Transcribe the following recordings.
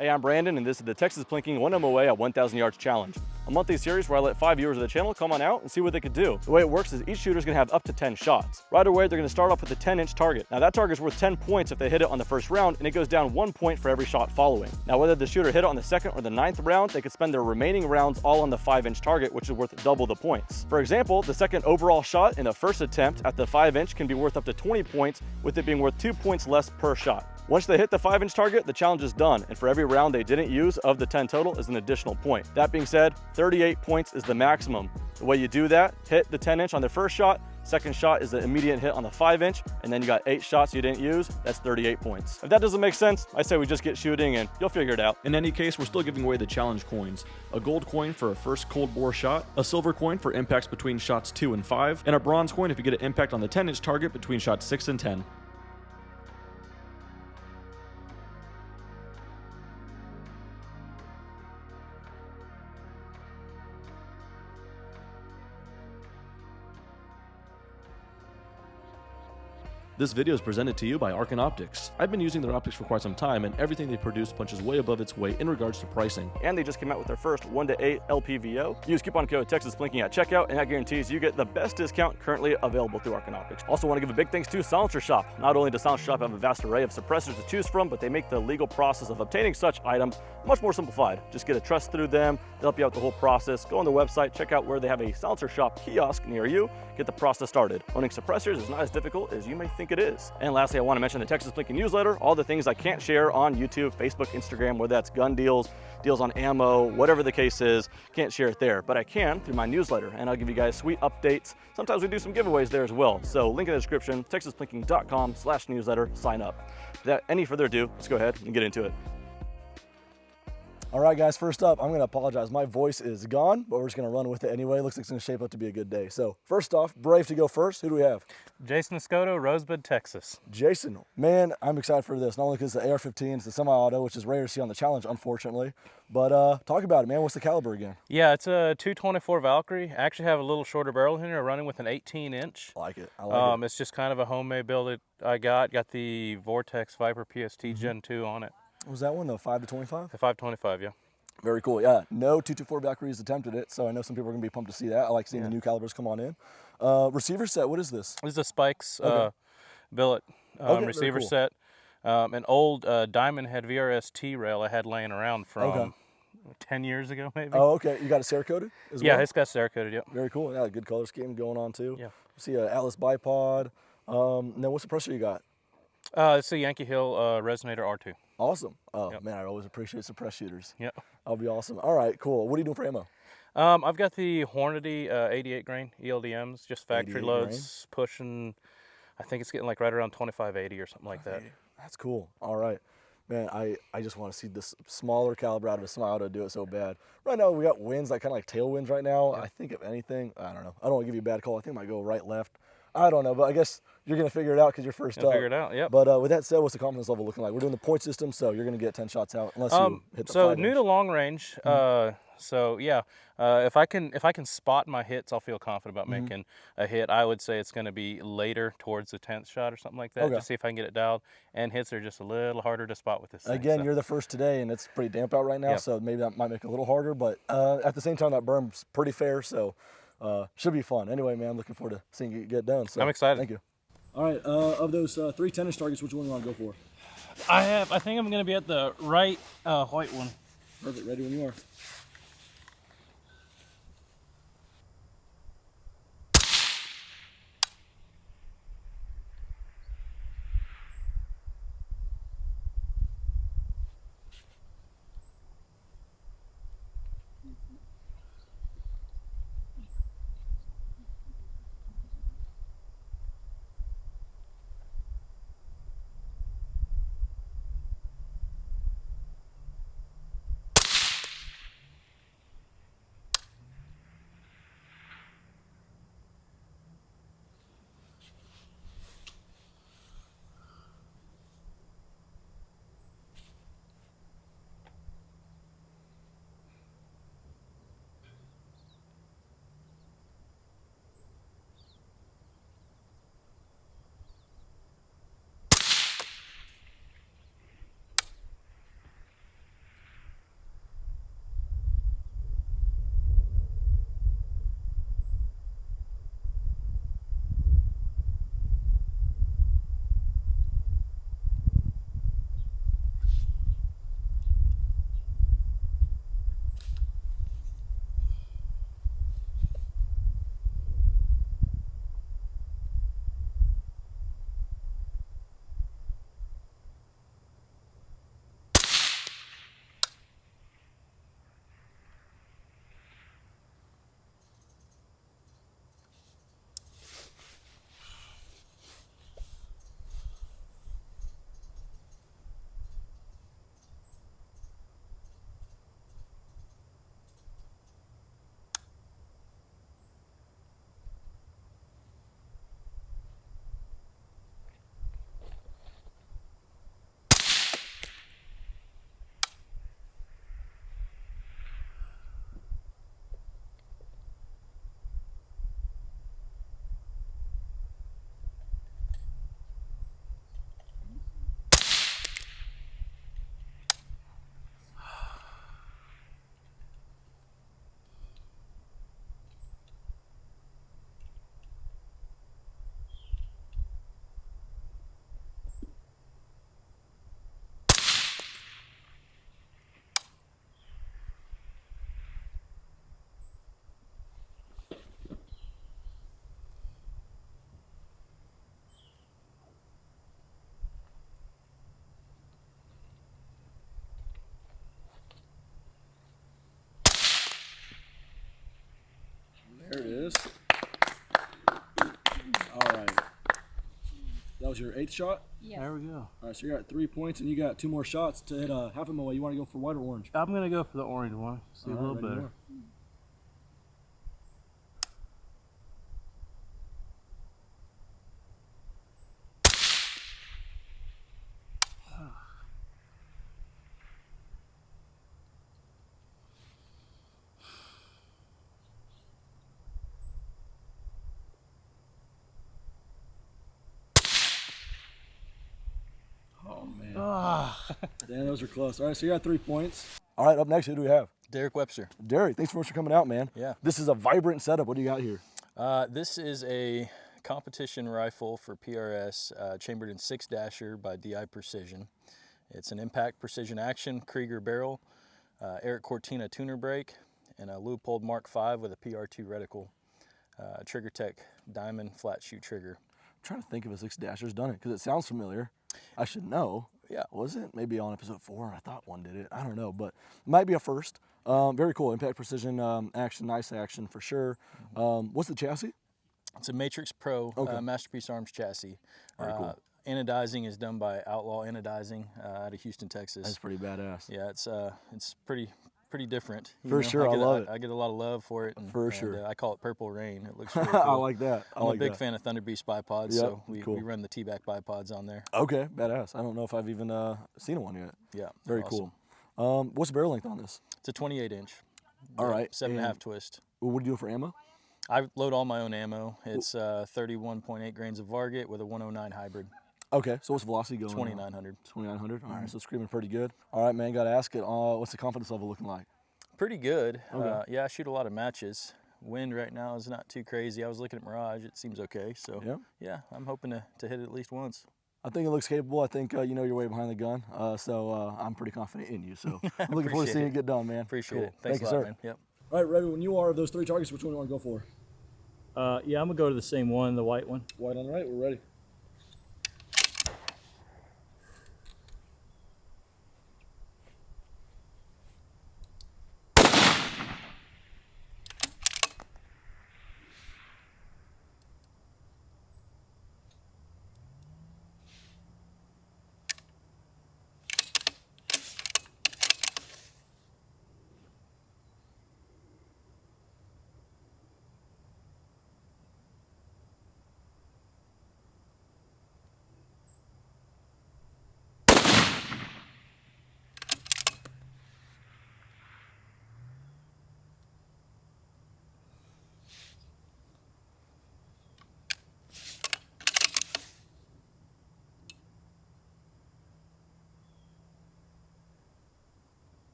Hey, I'm Brandon, and this is the Texas Plinking 1 MOA at 1,000 yards challenge, a monthly series where I let 5 viewers of the channel come on out and see what they could do. The way it works is each shooter is going to have up to 10 shots. Right away, they're going to start off with a 10-inch target. Now that target is worth 10 points if they hit it on the first round, and it goes down 1 point for every shot following. Now whether the shooter hit it on the second or the 9th round, they could spend their remaining rounds all on the 5-inch target, which is worth double the points. For example, the second overall shot in the first attempt at the 5-inch can be worth up to 20 points, with it being worth 2 points less per shot. Once they hit the 5-inch target, the challenge is done, and for every round they didn't use of the 10 total is an additional point. That being said, 38 points is the maximum. The way you do that, hit the 10-inch on the first shot, second shot is the immediate hit on the 5-inch, and then you got 8 shots you didn't use, that's 38 points. If that doesn't make sense, I say we just get shooting and you'll figure it out. In any case, we're still giving away the challenge coins. A gold coin for a first cold bore shot, a silver coin for impacts between shots 2 and 5, and a bronze coin if you get an impact on the 10-inch target between shots 6 and 10. This video is presented to you by Arcan Optics. I've been using their optics for quite some time, and everything they produce punches way above its weight in regards to pricing. And they just came out with their first 1-to-8 LPVO. Use coupon code TexasPlinking at checkout, and that guarantees you get the best discount currently available through Arcan Optics. Also want to give a big thanks to Silencer Shop. Not only does Silencer Shop have a vast array of suppressors to choose from, but they make the legal process of obtaining such items much more simplified. Just get a trust through them, they'll help you out the whole process. Go on the website, check out where they have a Silencer Shop kiosk near you, get the process started. Owning suppressors is not as difficult as you may think it is. And lastly, I want to mention the Texas Plinking newsletter, all the things I can't share on YouTube, Facebook, Instagram, whether that's gun deals, deals on ammo, whatever the case is, can't share it there, but I can through my newsletter, and I'll give you guys sweet updates. Sometimes we do some giveaways there as well. So link in the description, texasplinking.com/newsletter, sign up. Without any further ado, let's go ahead and get into it. All right, guys, first up, I'm gonna apologize. My voice is gone, but we're just gonna run with it anyway. Looks like it's gonna shape up to be a good day. So first off, brave to go first. Who do we have? Jason Escoto, Rosebud, Texas. Jason, man, I'm excited for this. Not only because it's the AR-15, it's the semi-auto, which is rare to see on the challenge, unfortunately. But talk about it, man. What's the caliber again? Yeah, it's a 224 Valkyrie. I actually have a little shorter barrel in here, running with an 18-inch. I like it. I like it. It's just kind of a homemade build that I got. Got the Vortex Viper PST Gen 2 on it. Was that one the 5 to 25? The 525, yeah. Very cool. Yeah, no 224 Valkyries attempted it, so I know some people are gonna be pumped to see that. I like seeing the new calibers come on in. Receiver set, what is this? This is a Spikes billet receiver cool. set. An old Diamond Head VRS T-rail I had laying around from 10 years ago, maybe. Oh, okay. You got it Cerakoted as well? Yeah, it's got Cerakoted, yep. Very cool. Yeah, good color scheme going on too. Yeah. See an Atlas bipod. Now, what suppressor you got? It's a Yankee Hill Resonator R2. Awesome. Oh, Yep. man, I always appreciate suppress shooters. Yeah. That'll be awesome. All right, cool. What are you doing for ammo? I've got the Hornady 88 grain ELDMs, just factory 88 loads, pushing, I think it's getting like right around 2580 or something like that. That's cool. All right. Man, I just want to see this smaller caliber out of a semi-auto do it so bad. Right now, we got winds, like kind of like tailwinds right now. Yeah. I think if anything, I don't know. I don't want to give you a bad call. I think it might go right, left. I don't know, but I guess you're going to figure it out because you're first up. Figure it out, yep. But with that said, what's the confidence level looking like? We're doing the point system, so you're going to get 10 shots out unless you hit the 5-inch. New to long range, so yeah, if I can spot my hits, I'll feel confident about making a hit. I would say it's going to be later towards the 10th shot or something like that, just see if I can get it dialed. And hits are just a little harder to spot with this thing. Again, you're the first today, and it's pretty damp out right now, so maybe that might make it a little harder. But at the same time, that berm's pretty fair, so should be fun. Anyway, man, I'm looking forward to seeing you get done. So I'm excited. Thank you. All right, of those 3 10-inch targets, which one do you want to go for? I think I'm going to be at the right white one. Perfect. Ready when you are. was your 8th shot? Yes. There we go. All right, so you're at 3 points, and you got 2 more shots to hit a half a MOA. You want to go for white or orange? I'm gonna go for the orange one. See All a right, little ready better. more. Oh, man. Damn, those are close. All right, so you're at 3 points. All right, up next, who do we have? Derek Webster. Derek, thanks so much for coming out, man. Yeah. This is a vibrant setup. What do you got here? This is a competition rifle for PRS, chambered in 6-dasher by DI Precision. It's an impact precision action Krieger barrel, Eric Cortina tuner brake, and a Leupold Mark V with a PR2 reticle, Trigger Tech diamond flat shoot trigger. I'm trying to think if a 6-dasher's done it because it sounds familiar. I should know. Yeah. Was it? Maybe on episode 4. I thought one did it. I don't know, but it might be a first. Very cool. Impact precision action, nice action for sure. What's the chassis? It's a Matrix Pro Okay. Masterpiece Arms chassis. Very cool. Anodizing is done by Outlaw Anodizing out of Houston, Texas. That's pretty badass. Yeah, it's pretty different. You For sure, I love it. I get a lot of love for it. And, For sure. I call it Purple Rain. It looks really cool. I like that. I'm a big fan of Thunder Beast bipods, Yep, so we cool. run the T-back bipods on there. Okay, badass. I don't know if I've even seen one yet. Yeah, Very awesome. cool. What's the barrel length on this? It's a 28-inch. All right. 7.5 and twist. What do you do for ammo? I load all my own ammo. It's 31.8 grains of Varget with a 109 hybrid. Okay, so what's velocity going? 2,900. 2,900. All right, so screaming pretty good. All right, man. Got to ask it. What's the confidence level looking like? Pretty good. Okay. Yeah, I shoot a lot of matches. Wind right now is not too crazy. I was looking at Mirage. It seems okay. So yeah, I'm hoping to hit it at least once. I think it looks capable. I think you know your way behind the gun. So I'm pretty confident in you. So I'm looking forward to seeing it get done, man. Appreciate Cool. it. Thanks Thank a you, lot, sir. man. Yep. All right, Reddy, when you are of those 3 targets, which one do you want to go for? Yeah, I'm gonna go to the same one, the white one. White on the right. We're ready.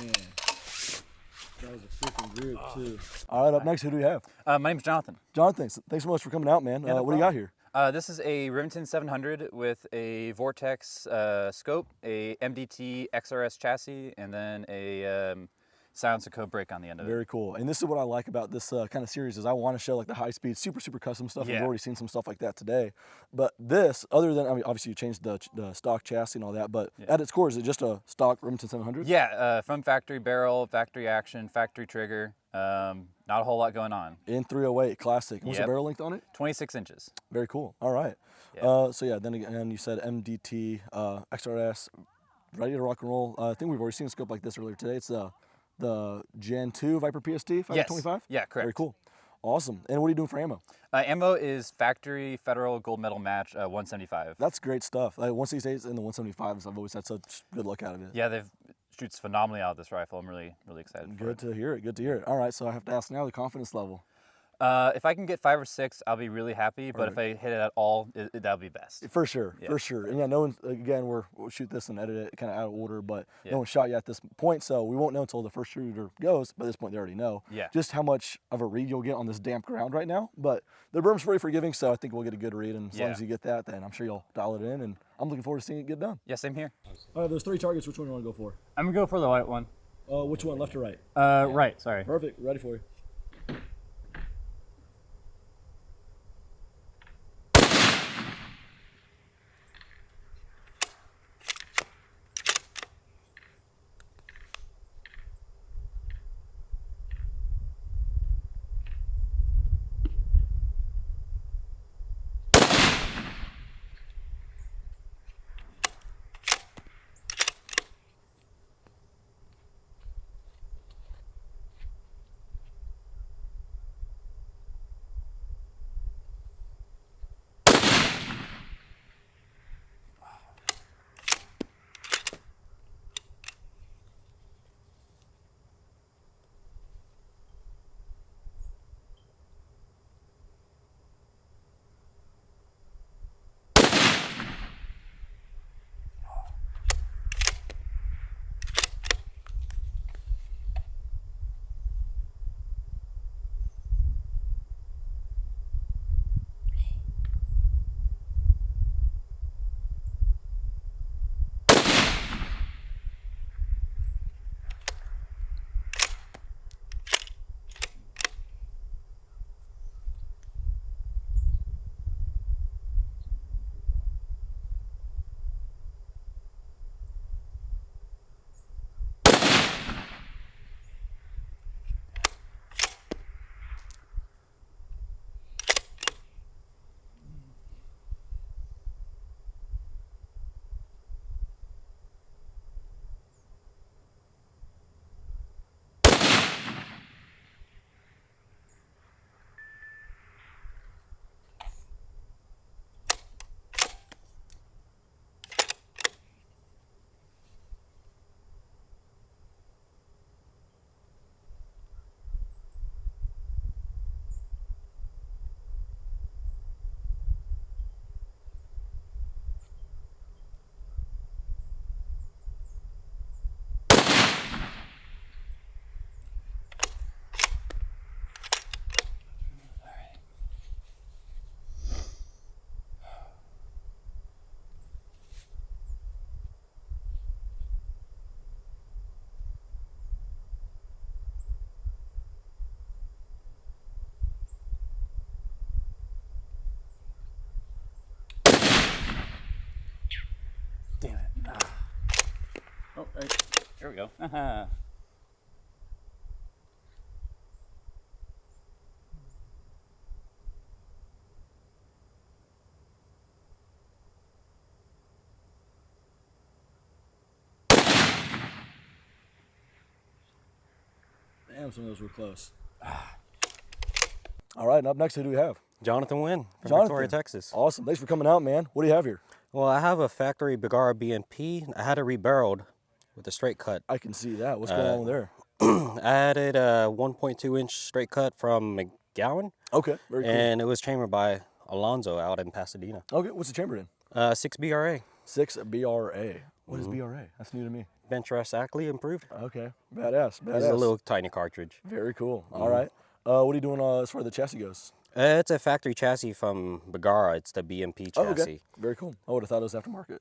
Man, that was a freaking group too. All right, up next, who do we have? My name's Jonathan. Jonathan, thanks so much for coming out, man. no What do you got here? This is a Remington 700 with a Vortex scope, a MDT XRS chassis, and then a silencer code brake on the end of it. Very cool. And this is what I like about this kind of series is I want to show like the high speed, super custom stuff. Yeah. We've already seen some stuff like that today. But this, other than, I mean, obviously you changed the stock chassis and all that, but at its core, is it just a stock Remington 700? Yeah, from factory barrel, factory action, factory trigger. Not a whole lot going on. In 308 classic. What's the Yep. barrel length on it? 26 inches. Very cool. All right. Yeah. So yeah, then again, you said MDT, XRS, ready to rock and roll. I think we've already seen a scope like this earlier today. It's the Gen 2 Viper PST 525? Yeah, correct. Very cool. Awesome. And what are you doing for ammo? Ammo is factory Federal Gold Medal Match 175. That's great stuff. Like 168s and the 175s, I've always had such good luck out of it. Yeah, they've shoots phenomenally out of this rifle. I'm really excited for Good to hear it. Good to hear it. All right, so I have to ask now the confidence level. If I can get 5 or 6, I'll be really happy. But if I hit it at all, that'll be best. For sure, Yeah. for sure. And yeah, no one, again, we'll shoot this and edit it kind of out of order, but Yeah. no one shot you at this point, so we won't know until the first shooter goes. By this point, they already know. Yeah. Just how much of a read you'll get on this damp ground right now. But the berm's pretty forgiving, so I think we'll get a good read. And as long as you get that, then I'm sure you'll dial it in. And I'm looking forward to seeing it get done. Yeah, same here. All right, those 3 targets, which one do you want to go for? I'm gonna go for the white one. Which one, left or right? Right, sorry. Perfect, ready for you. Damn it. Oh, right. Here we go. Damn, some of those were close. All right, and up next, who do we have? Jonathan Wynn from Jonathan. Victoria, Texas. Awesome. Thanks for coming out, man. What do you have here? Well, I have a factory Bergara BMP. I had it rebarreled with a straight cut. I can see that. What's going on there? I added a 1.2 inch straight cut from McGowan, Okay, very cool. and it was chambered by Alonzo out in Pasadena. Okay, what's the chamber in? 6 BRA. 6 BRA. What is BRA? That's new to me. Bench rest Ackley improved. Okay, badass. It's a little tiny cartridge. Very cool. All right. What are you doing as far as the chassis goes? It's a factory chassis from Bergara. It's the BMP chassis. Oh, okay. Very cool. I would have thought it was aftermarket.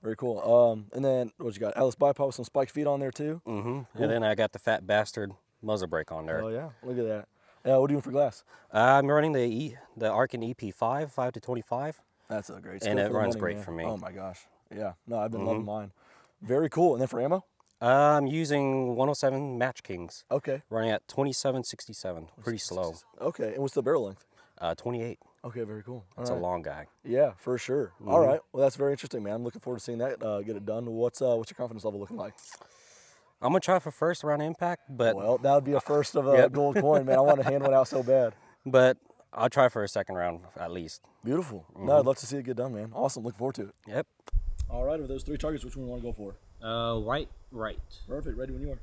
Very cool. And then what you got? Atlas bipod with some spiked feet on there too. And then I got the fat bastard muzzle brake on there. Oh yeah, look at that. What are you doing for glass? I'm running the Arkin EP5, 5 to 25. That's a great. And scope it for the runs money, great man. for me. Oh my gosh. Yeah. No, I've been loving mine. Very cool. And then for ammo? I'm using 107 Match Kings, Okay. running at 2767. Pretty slow. Okay. And what's the barrel length? 28. Okay, very cool. It's a long guy. Yeah, for sure. All right. Well, that's very interesting, man. I'm looking forward to seeing that get it done. What's your confidence level looking like? I'm gonna try for first around impact, but Well, that would be a first of a gold coin, man. I want to hand one out so bad. I'll try for a second round at least. Beautiful. No, I'd love to see it get done, man. Awesome. Looking forward to it. Yep. All right, of those 3 targets, which one do you want to go for? White, right. Perfect. Ready when you are.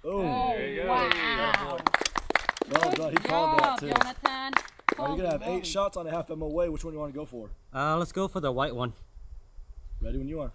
Boom. There you go. Wow. Well done. He called that too. Jonathan. Are you gonna have 8 shots on a half MOA? Which one do you want to go for? Let's go for the white one. Ready when you are.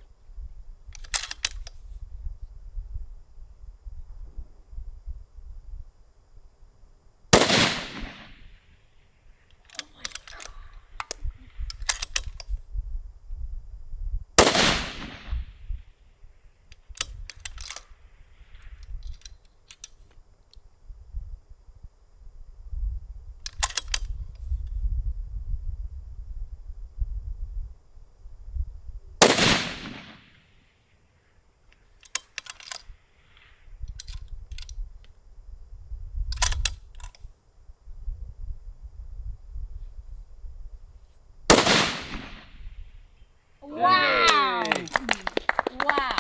Wow. Wow.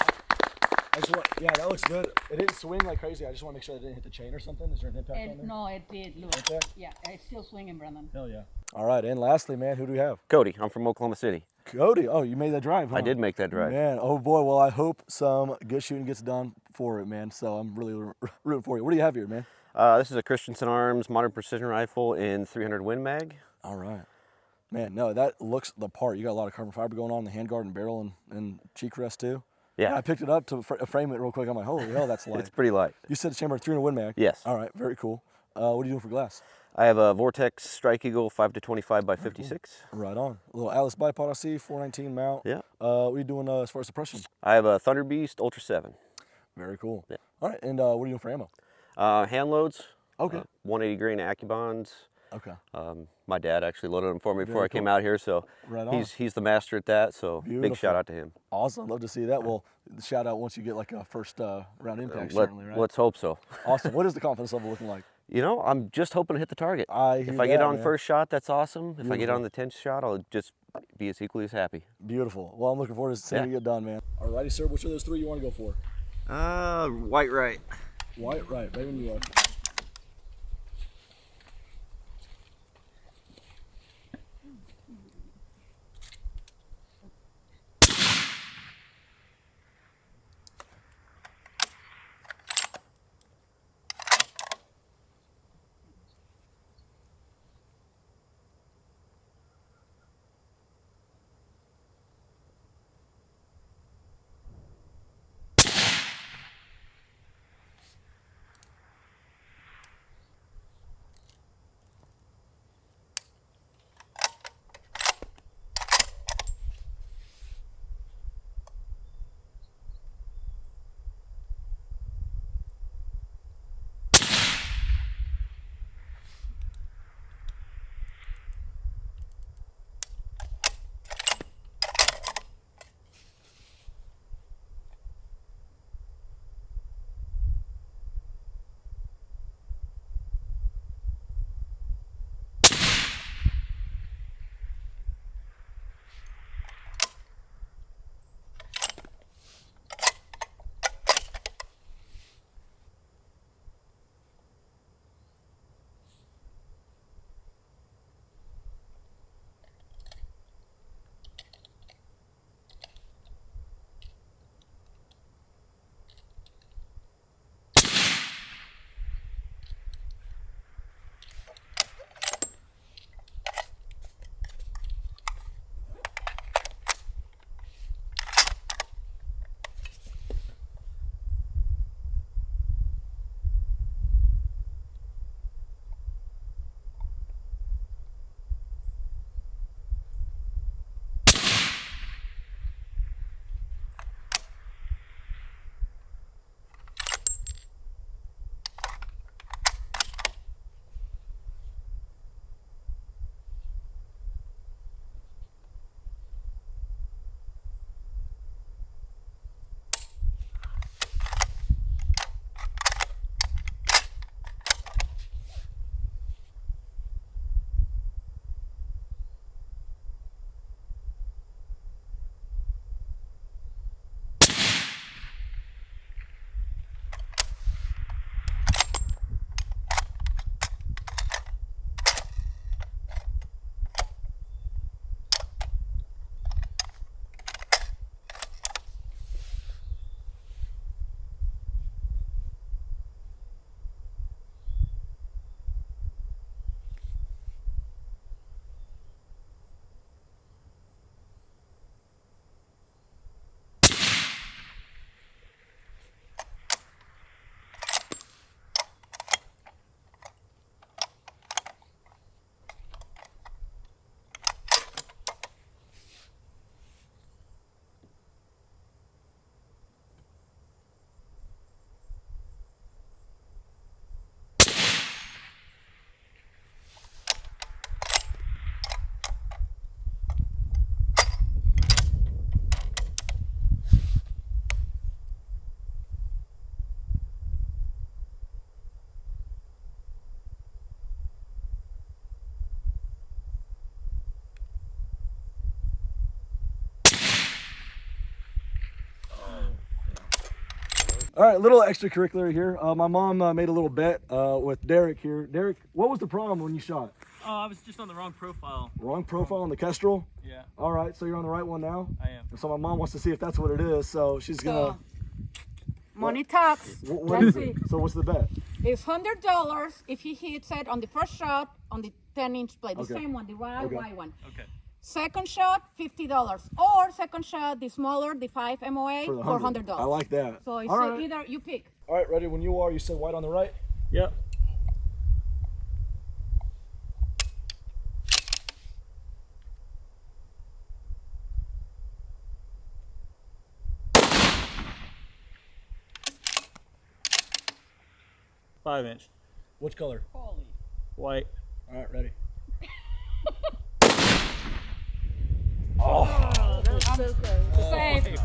Yeah, that looks good. It didn't swing like crazy. I just want to make sure it didn't hit the chain or something. Is there an impact on there? No, it did. Look. Okay. Yeah, it's still swinging, Brandon. Hell yeah. All right, and lastly, man, who do we have? Cody, I'm from Oklahoma City. Cody. Oh, you made that drive, huh? I did make that drive. Man, oh boy. Well, I hope some good shooting gets done for it, man. So I'm really rooting for you. What do you have here, man? This is a Christensen Arms modern precision rifle in 300 Win Mag. All right. Man, no, that looks the part. You got a lot of carbon fiber going on, the handguard and barrel and cheek rest too. Yeah. I picked it up to frame it real quick. I'm like, holy hell, that's light. It's pretty light. You said chamber 300 Win Mag? Yes. All right, very cool. What are you doing for glass? I have a Vortex Strike Eagle 5-25 by 56. Cool. Right on. A little Alice bipod I see, 419 mount. Yeah. What are you doing as far as suppression? I have a Thunder Beast Ultra 7. Very cool. Yeah. All right, and what are you doing for ammo? Hand loads. Okay. 180 grain Accubons. Okay. My dad actually loaded them for me before Very I came cool. out here, so Right on. he's the master at that. So Beautiful. big shout out to him. Awesome. Love to see that. Well, shout out once you get like a first round impact, certainly, right? Let's hope so. Awesome. What is the confidence level looking like? You know, I'm just hoping to hit the target. If I get that, on man. first shot, that's awesome. If I get Beautiful. on the 10th shot, I'll just be as equally as happy. Beautiful. Well, I'm looking forward to seeing you get done, man. All righty, sir. Which of those 3 you want to go for? White right. White, right when you are. All right, little extracurricular here. My mom made a little bet with Derek here. Derek, what was the problem when you shot? Oh, I was just on the wrong profile. Wrong profile on the Kestrel? Yeah. All right, so you're on the right one now? I am. And so my mom wants to see if that's what it is, so she's gonna... Money talks. What is it? So what's the bet? It's $100 if he hits it on the first shot on the 10-inch plate, the same one, the white one. Okay. Second shot, $50. Or second shot, the smaller, the 5 MOA, For the for $100. $100. I like that. So it's All right. either you pick. All right, ready when you are. You said white on the right? Yep. Five-inch. Which color? White. All right, ready. That's so close. Safe.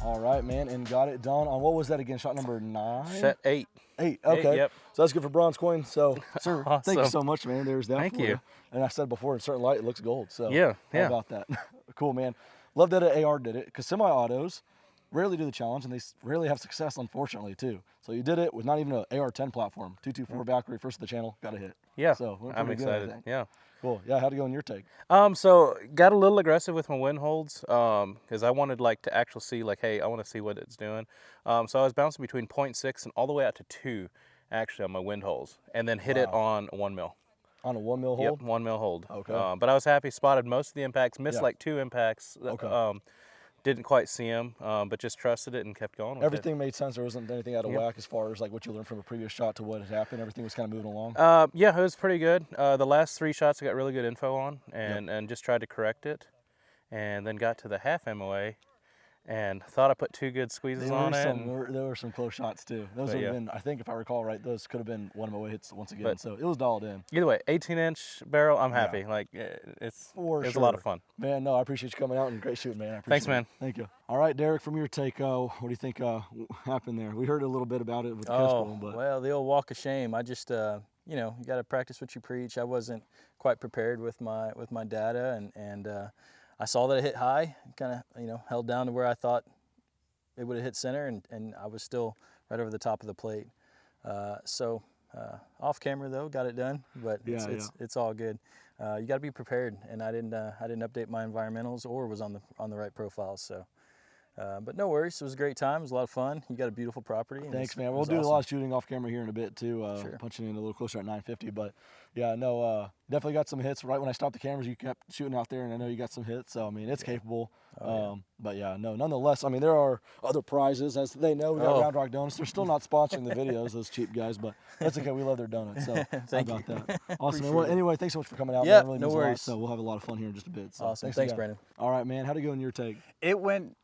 All right, man, and got it done on, what was that again, shot number 9? Set 8. 8, okay. Yep. So that's good for bronze coin. So, sir, thank you Awesome. so much, man. There's that Thank for you. And I said before, in certain light, it looks gold. So Yeah, how yeah. about that? Cool, man. Love that AR did it, because semi-autos rarely do the challenge, and they rarely have success, unfortunately, too. So you did it with not even an AR-10 platform. 224 battery, first of the channel, got a hit. Yeah, So went I'm pretty good, I excited. think. Yeah. Cool. Yeah, how'd it go in your take? So got a little aggressive with my wind holds because I wanted like to actually see like, hey, I want to see what it's doing. So I was bouncing between 0.6 and all the way out to 2 actually on my wind holes, and then hit it on a 1 mil. On a 1 mil hold? Yep, 1 mil hold. Okay. But I was happy, spotted most of the impacts, missed Yeah. like 2 impacts. Okay. Didn't quite see them, but just trusted it and kept going with Everything made sense. There wasn't anything out of Yep. whack as far as like what you learned from a previous shot to what had happened. Everything was kind of moving along. Yeah, it was pretty good. The last 3 shots I got really good info on, and just tried to correct it, and then got to the half MOA, and thought I put 2 good squeezes on it. There were some close shots too. Those But would have yeah. been, I think if I recall right, those could have been 1 MOA hits once again. But- So it was dialed in. Either way, 18-inch barrel, I'm happy. Like it's a lot of fun. Man, no, I appreciate you coming out and great shooting, man. I appreciate Thanks, it. man. Thank you. All right, Derek, from your take, what do you think happened there? We heard a little bit about it with the Kestrel, but Well, the old walk of shame. I just, you know, you got to practice what you preach. I wasn't quite prepared with my data, and I saw that it hit high, kind of, you know, held down to where I thought it would have hit center, and I was still right over the top of the plate. Off camera though, got it done, but it's all good. You got to be prepared, and I didn't update my environmentals or was on the right profiles. So, but no worries. It was a great time. It was a lot of fun. You got a beautiful property. and thanks, it man. was We'll do a awesome. lot of shooting off camera here in a bit too, Sure. punching in a little closer at 950. But yeah, no, definitely got some hits. Right when I stopped the cameras, you kept shooting out there, and I know you got some hits. So I mean, it's capable. But yeah, no, nonetheless, I mean, there are other prizes, as they know. We got Round Rock Donuts. They're still not sponsoring the videos, those cheap guys, but that's okay. We love their donuts. So Thank how about you. that? Awesome. Man. Well, anyway, thanks so much for coming out. Yeah, man. It really no means a lot, worries. so we'll have a lot of fun here in just a bit. So Awesome. Thanks, again. Brandon. All right, man. How'd it go in your take? It went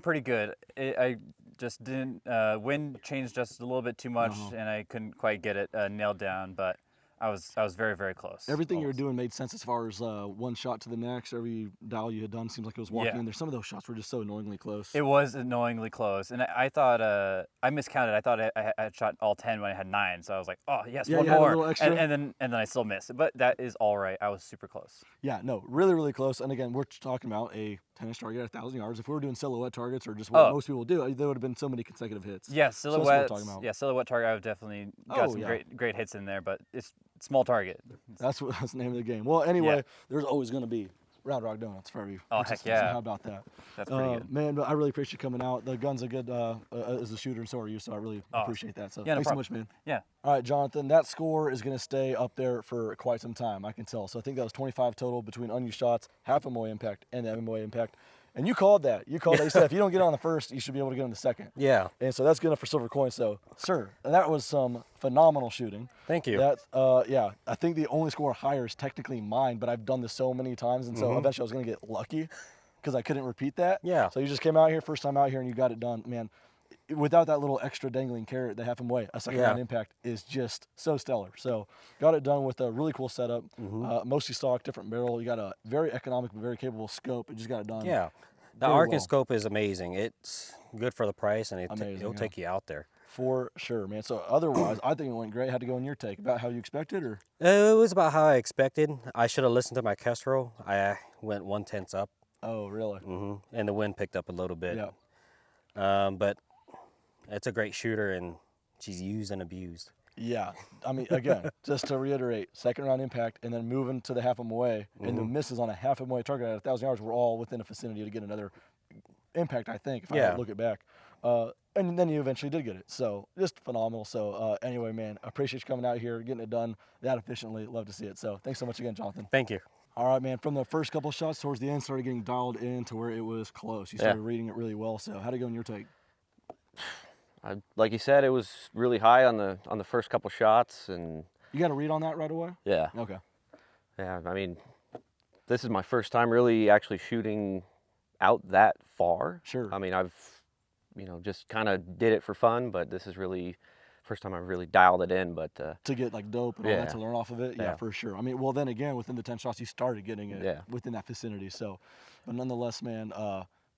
pretty good. I just didn't wind changed just a little bit too much, and I couldn't quite get it nailed down. But I was very, very close. Everything you were doing made sense as far as one shot to the next. Every dial you had done seems like it was walking in there. Some of those shots were just so annoyingly close. It was annoyingly close, and I thought I miscounted. I thought I had shot all 10 when I had 9, so I was like, oh yes, Yeah, one you had a more, little extra. and then I still missed. But that is all right. I was super close. Yeah, no, really, really close. And again, we're talking about a 10-inch target at 1,000 yards. If we were doing silhouette targets or just what most people do, there would have been so many consecutive hits. Yeah, So that's what we're silhouette. talking about. Yeah, silhouette target. I've definitely got some great hits in there, but it's small target. That's the name of the game. Well, anyway, there's always going to be Round Rock Donuts for every participant. heck yeah. How about that? That's pretty good. Man, but I really appreciate you coming out. The gun's a good as a shooter, and so are you. So I really appreciate that. So Yeah, no thanks so problem. much, man. Yeah. All right, Jonathan, that score is going to stay up there for quite some time. I can tell. So I think that was 25 total between unused shots, half MOA impact, and the MOA impact. And you called that. You called that. You said if you don't get on the first, you should be able to get on the second. Yeah. And so that's good enough for silver coin. So, sir, that was some phenomenal shooting. Thank you. That's, yeah, I think the only score higher is technically mine, but I've done this so many times, and so eventually I was going to get lucky because I couldn't repeat that. Yeah. So you just came out here, first time out here, and you got it done. Man, without that little extra dangling carrot that half MOA, a second round impact is just so stellar. So got it done with a really cool setup, mostly stock, different barrel. You got a very economic but very capable scope. You just got it done. Yeah. The very Arkin well. scope is amazing. It's good for the price, and it'll Amazing, take you out there. For sure, man. So otherwise, I think it went great. Had to go in your take about how you expected, or? It was about how I expected. I should have listened to my Kestrel. I went 1/10 up. Oh, really? And the wind picked up a little bit. Yeah. But it's a great shooter, and she's used and abused. Yeah, I mean, again, just to reiterate, second round impact and then moving to the half MOA, and the misses on a half MOA target at 1,000 yards were all within a vicinity to get another impact, I think, if I look it back. And then you eventually did get it, so just phenomenal. So anyway, man, I appreciate you coming out here, getting it done that efficiently. Love to see it. So thanks so much again, Jonathan. Thank you. All right, man, from the first couple of shots towards the end, started getting dialed in to where it was close. You started reading it really well. So how'd it go in your take? Like you said, it was really high on the first couple shots, and you got a read on that right away. Yeah. Okay. Yeah, I mean, this is my first time really actually shooting out that far. Sure. I mean, I've, just kind of did it for fun, but this is really first time I've really dialed it in. But to get like dope and all that, to learn off of it, yeah, for sure. I mean, well, then again, within the 10 shots, you started getting it within that vicinity. So, but nonetheless, man.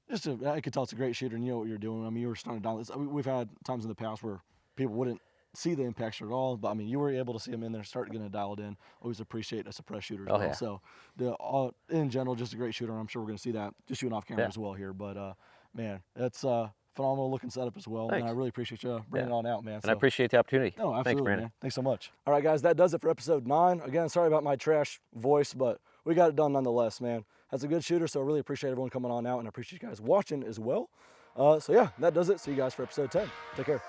I could tell it's a great shooter and you know what you're doing. I mean, you were starting down this. We've had times in the past where people wouldn't see the impacts at all, but I mean, you were able to see them in there, start getting it dialed in. Always appreciate a suppressed shooter as well. Yeah. So, in general, just a great shooter. I'm sure we're going to see that just shooting off camera as well here. But, man, that's phenomenal looking setup as well. Thanks. And I really appreciate you bringing it on out, man. And I appreciate the opportunity. No, absolutely, Thanks, Brandon. man. Thanks so much. All right, guys, that does it for episode 9. Again, sorry about my trash voice, but we got it done nonetheless, man. That's a good shooter, so I really appreciate everyone coming on out, and I appreciate you guys watching as well. So yeah, that does it. See you guys for episode 10. Take care.